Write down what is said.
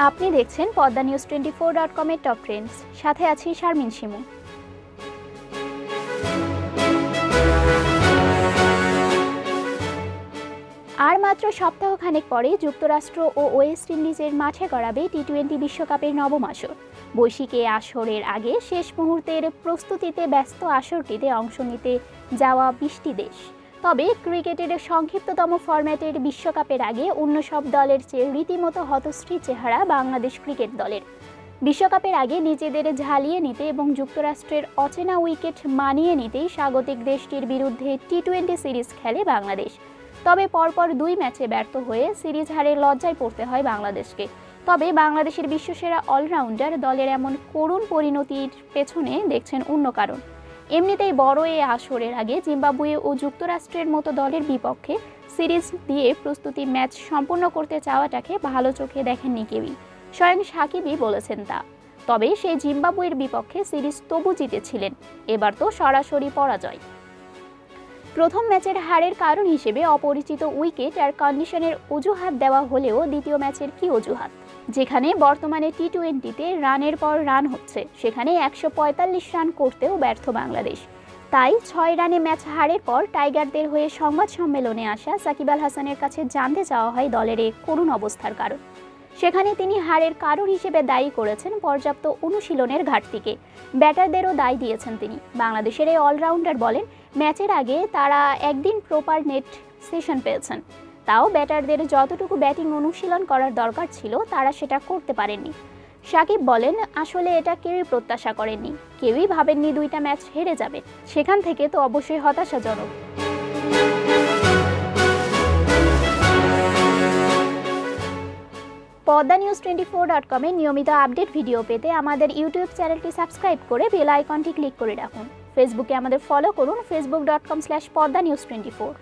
আপনি দেখছেন Padma news 24.com এর টপ ট্রেন্ডস, সাথে আছি শারমিন শিমু। আর মাত্র সপ্তাহখানেক পরে যুক্তরাষ্ট্র ও ওয়েস্ট ইন্ডিজের মাঠে গড়াবে টি-20 বিশ্বকাপের নবম আসর। বৈশ্বিক এই আসরের আগে শেষ মুহূর্তের প্রস্তুতিতে ব্যস্ত আসরটিতে অংশ নিতে যাওয়া 20টি দেশ। তবে ক্রিকেটের সংক্ষিপ্ততম ফরম্যাটের বিশ্বকাপের আগে অন্য সব দলের চেয়ে রীতিমতো হতশ্রী চেহারা বাংলাদেশ ক্রিকেট দলের। বিশ্বকাপের আগে নিজেদের ঝালিয়ে নিতে এবং যুক্তরাষ্ট্রের অচেনা উইকেট মানিয়ে নিতেই স্বাগতিক দেশটির বিরুদ্ধে টি-20 সিরিজ খেলে বাংলাদেশ। তবে পরপর 2 ম্যাচে ব্যর্থ হয়ে সিরিজ হারের লজ্জায় পড়তে হয় বাংলাদেশকে। তবে বাংলাদেশের বিশ্বসেরা অলরাউন্ডার দলের এমন করুণ পরিণতির পেছনে দেখছেন অন্য কারণ। এমনিতেই বড় এই আসরের আগে জিম্বাবুয়ে ও যুক্তরাষ্ট্রের মতো দলের বিপক্ষে সিরিজ দিয়ে প্রস্তুতি ম্যাচ সম্পন্ন করতে চাওয়াটাকে ভালো চোখে দেখেননি কেউই, স্বয়ং সাকিবই বলেছেন তা। তবে সেই জিম্বাবুয়ের বিপক্ষে সিরিজ তবু জিতেছিলেন, এবার তো সরাসরি পরাজয়। প্রথম ম্যাচের হারের কারণ হিসেবে অপরিচিত উইকেট আর কন্ডিশনের অজুহাত দেওয়া হলেও দ্বিতীয় ম্যাচের কি অজুহাত? যেখানে বর্তমানে টি-20তে রানের পর রান হচ্ছে, সেখানে 145 রান করতেও ব্যর্থ বাংলাদেশ। তাই 6 রানে ম্যাচ হারের পর টাইগারদের হয়ে সংবাদ সম্মেলনে আসা সাকিব আল হাসানের কাছে জানতে চাওয়া হয় দলের এই করুণ অবস্থার কারণ। সেখানে তিনি হারের কারণ হিসেবে দায়ী করেছেন পর্যাপ্ত অনুশীলনের ঘাটতিকে। ব্যাটারদেরও দায় দিয়েছেন তিনি। বাংলাদেশের এই অলরাউন্ডার বলেন, ম্যাচের আগে তারা একদিন প্রপার নেট সেশন পেয়েছেন, তাও ব্যাটারদের যতটুকু ব্যাটিং অনুশীলন করার দরকার ছিল তারা সেটা করতে পারেননি। সাকিব বলেন, আসলে এটা কেউই প্রত্যাশা করেননি, কেউই ভাবেননি 2টা ম্যাচ হেরে যাবে। সেখান থেকে তো অবশ্যই হতাশাজনক। পদ্মা নিউজ 24.com এর নিয়মিত আপডেট ভিডিও পেতে আমাদের ইউটিউব চ্যানেলটি সাবস্ক্রাইব করে বেল আইকনটি ক্লিক করে রাখুন। ফেসবুকে আমাদের ফলো করুন, facebook.com/poddanews24।